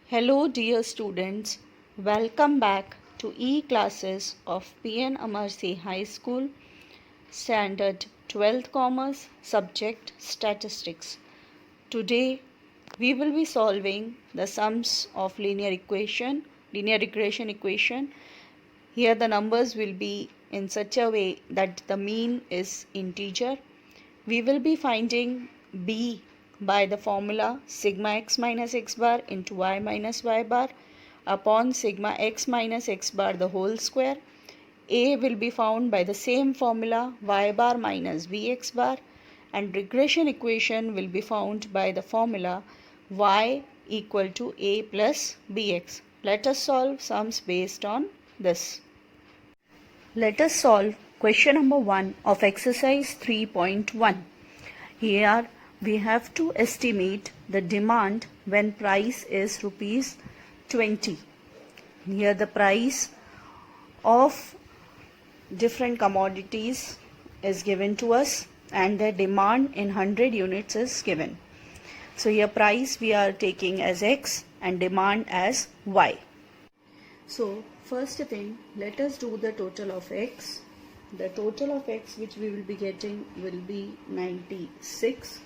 Hello, dear students. Welcome back to e-classes of PN Amarsi High School, Standard 12th Commerce, Subject Statistics. Today, we will be solving the sums of linear regression equation. Here, the numbers will be in such a way that the mean is integer. We will be finding b by the formula sigma x minus x bar into y minus y bar upon sigma x minus x bar the whole square. A will be found by the same formula y bar minus bx bar, and regression equation will be found by the formula y equal to a plus bx. Let us solve sums based on this. Let us solve question number 1 of exercise 3.1. Here we have to estimate the demand when price is rupees 20. Here the price of different commodities is given to us and the demand in 100 units is given. So here price we are taking as x and demand as y. So first thing, let us do the total of x. The total of x which we will be getting will be 96.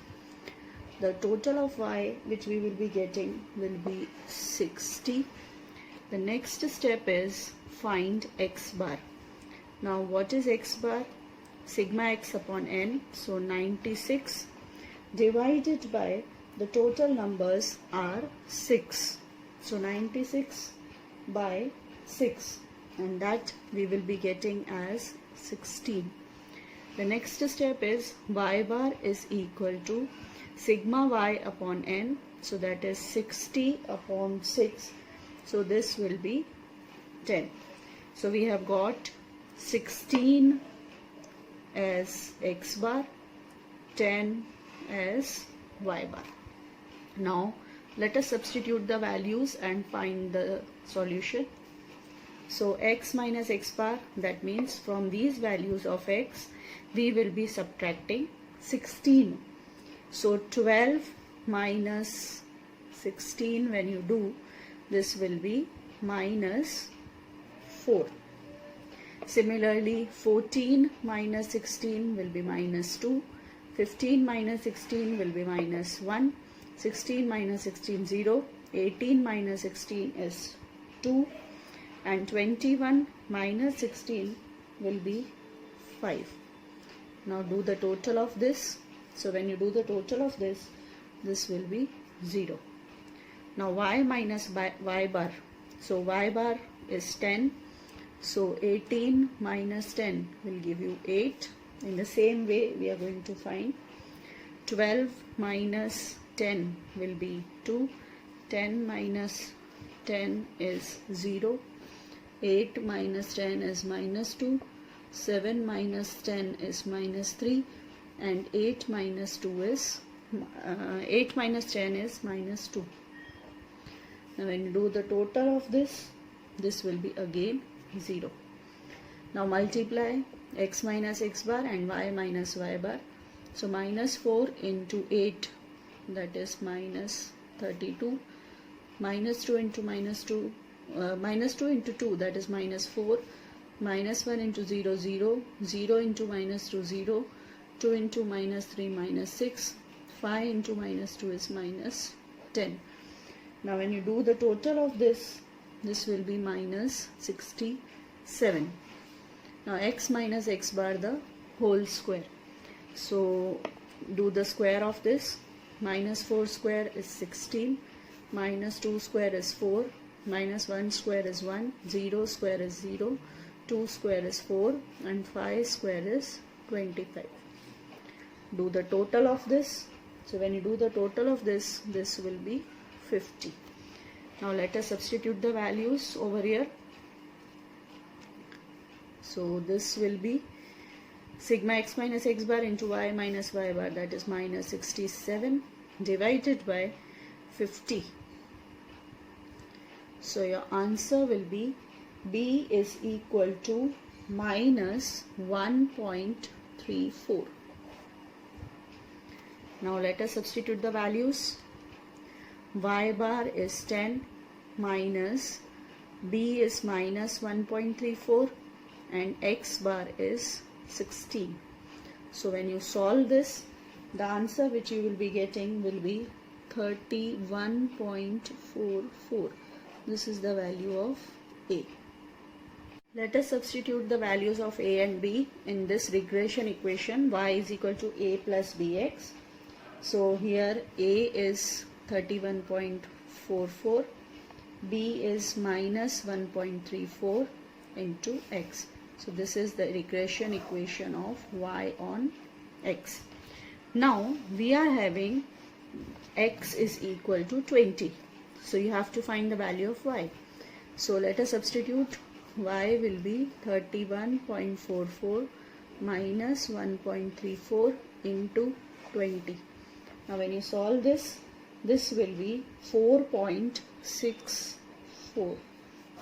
The total of y which we will be getting will be 60. The next step is find x bar. Now what is x bar? Sigma x upon n, so 96 divided by the total numbers are 6. So 96 by 6, and that we will be getting as 16. The next step is y bar is equal to sigma y upon n, so that is 60 upon 6, so this will be 10. So we have got 16 as x bar, 10 as y bar. Now let us substitute the values and find the solution. So x minus x bar, that means from these values of x we will be subtracting 16. So 12 minus 16, when you do, this will be minus 4. Similarly 14 minus 16 will be minus 2. 15 minus 16 will be minus 1. 16 minus 16 0. 18 minus 16 is 2. And 21 minus 16 will be 5. Now do the total of this. So when you do the total of this, this will be 0. Now y minus y bar. So y bar is 10. So 18 minus 10 will give you 8. In the same way we are going to find 12 minus 10 will be 2. 10 minus 10 is 0. 8 minus 10 is minus 2, 7 minus 10 is minus 3, and 8 minus 10 is minus 2. Now when you do the total of this, this will be again 0. Now multiply x minus x bar and y minus y bar. So minus 4 into 8, that is minus 32. Minus 2 into minus 2. Minus 2 into 2, that is minus 4. Minus 1 into 0, 0. 0 into minus 2, 0. 2 into minus 3, minus 6. 5 into minus 2 is minus 10. Now when you do the total of this, this will be minus 67. Now x minus x bar the whole square. So do the square of this. Minus 4 square is 16. Minus 2 square is 4. Minus 1 square is 1, 0 square is 0, 2 square is 4, and 5 square is 25. Do the total of this. So when you do the total of this, this will be 50. Now let us substitute the values over here. So this will be sigma x minus x bar into y minus y bar, that is minus 67 divided by 50. So your answer will be B is equal to minus 1.34. Now let us substitute the values. Y bar is 10, minus b is minus 1.34 and x bar is 16. So when you solve this, the answer which you will be getting will be 31.44. This is the value of a. Let us substitute the values of a and b in this regression equation. Y is equal to a plus bx. So here a is 31.44, b is minus 1.34 into x. So this is the regression equation of y on x. Now we are having x is equal to 20. So you have to find the value of y. So let us substitute. Y will be 31.44 minus 1.34 into 20. Now when you solve this, this will be 4.64.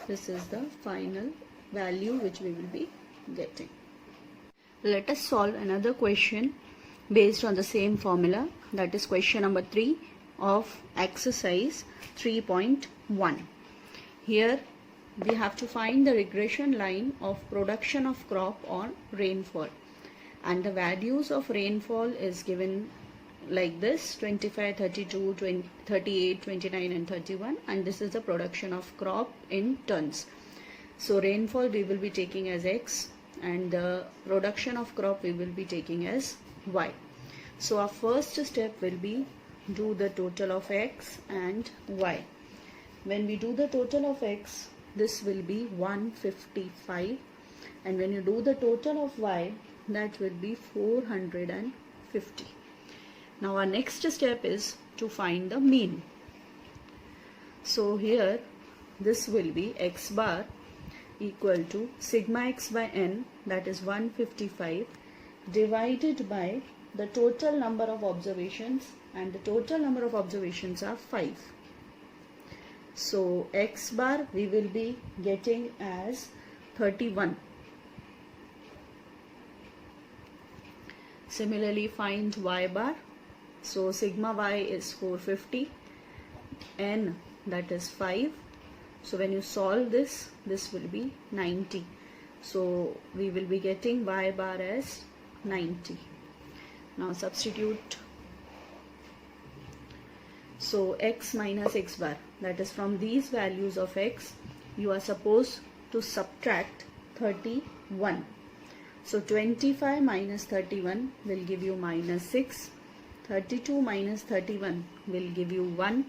This is the final value which we will be getting. Let us solve another question based on the same formula, that is question number 3 of exercise 3.1. Here we have to find the regression line of production of crop on rainfall, and the values of rainfall is given like this: 25, 32, 20, 38, 29 and 31, and this is the production of crop in tons. So rainfall we will be taking as x and the production of crop we will be taking as y. So our first step will be do the total of x and y. When we do the total of x, this will be 155, and when you do the total of y, that will be 450. Now our next step is to find the mean. So here this will be x bar equal to sigma x by n, that is 155, divided by the total number of observations, and the total number of observations are 5. So x bar we will be getting as 31. Similarly find y bar. So sigma y is 450, n that is 5. So when you solve this, this will be 90. So we will be getting y bar as 90. Now substitute. So x minus x bar, that is from these values of x, you are supposed to subtract 31. So 25 minus 31 will give you minus 6. 32 minus 31 will give you 1.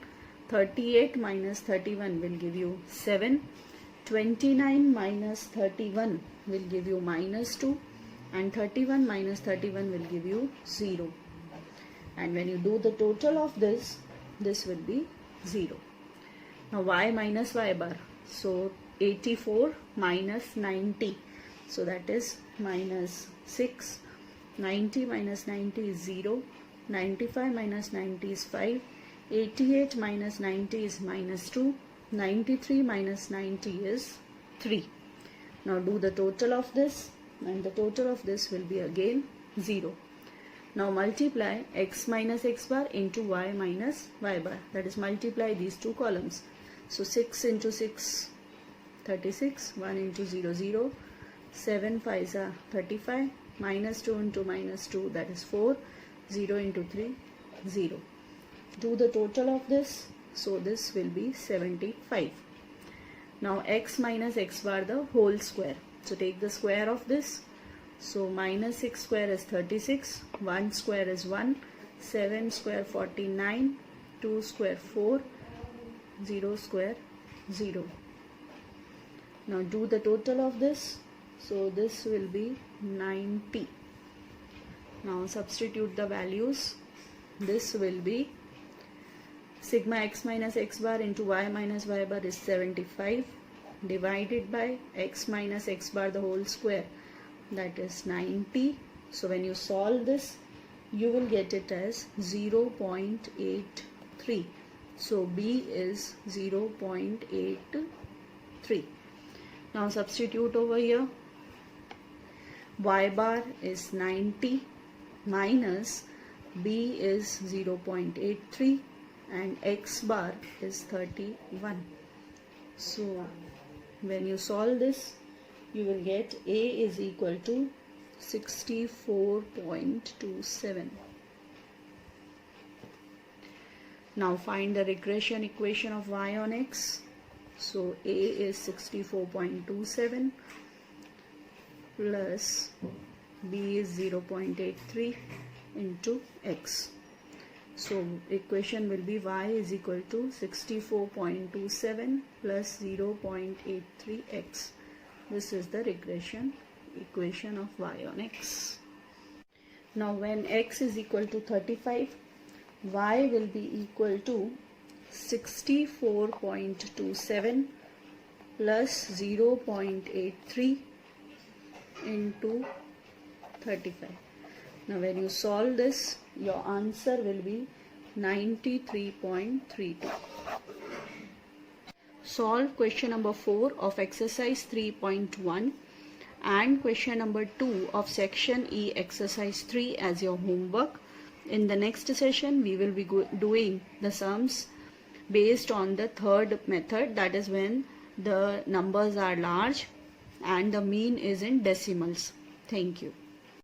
38 minus 31 will give you 7. 29 minus 31 will give you minus 2. And 31 minus 31 will give you 0. And when you do the total of this, this will be 0. Now y minus y bar. So 84 minus 90. So that is minus 6. 90 minus 90 is 0. 95 minus 90 is 5. 88 minus 90 is minus 2. 93 minus 90 is 3. Now do the total of this, and the total of this will be again 0. Now multiply x minus x bar into y minus y bar, that is multiply these two columns. So 6 into 6, 36, 1 into 0, 0, 7 5s are 35, minus 2 into minus 2, that is 4, 0 into 3, 0. Do the total of this, so this will be 75. Now x minus x bar the whole square. So take the square of this. So minus 6 square is 36, 1 square is 1, 7 square 49, 2 square 4, 0 square 0. Now do the total of this. So this will be 90. Now substitute the values. This will be sigma x minus x bar into y minus y bar is 75, divided by x minus x bar the whole square, that is 90. So when you solve this, you will get it as 0.83. So B is 0.83. Now substitute over here. Y bar is 90 minus B is 0.83 and x bar is 31. So when you solve this, you will get A is equal to 64.27. Now find the regression equation of y on x. So A is 64.27 plus B is 0.83 into x. So equation will be y is equal to 64.27 plus 0.83x. This is the regression equation of y on x. Now when x is equal to 35, y will be equal to 64.27 plus 0.83 into 35. Now when you solve this, your answer will be 93.32. Solve question number 4 of exercise 3.1 and question number 2 of section E exercise 3 as your homework. In the next session, we will be doing the sums based on the third method, that is when the numbers are large and the mean is in decimals. Thank you.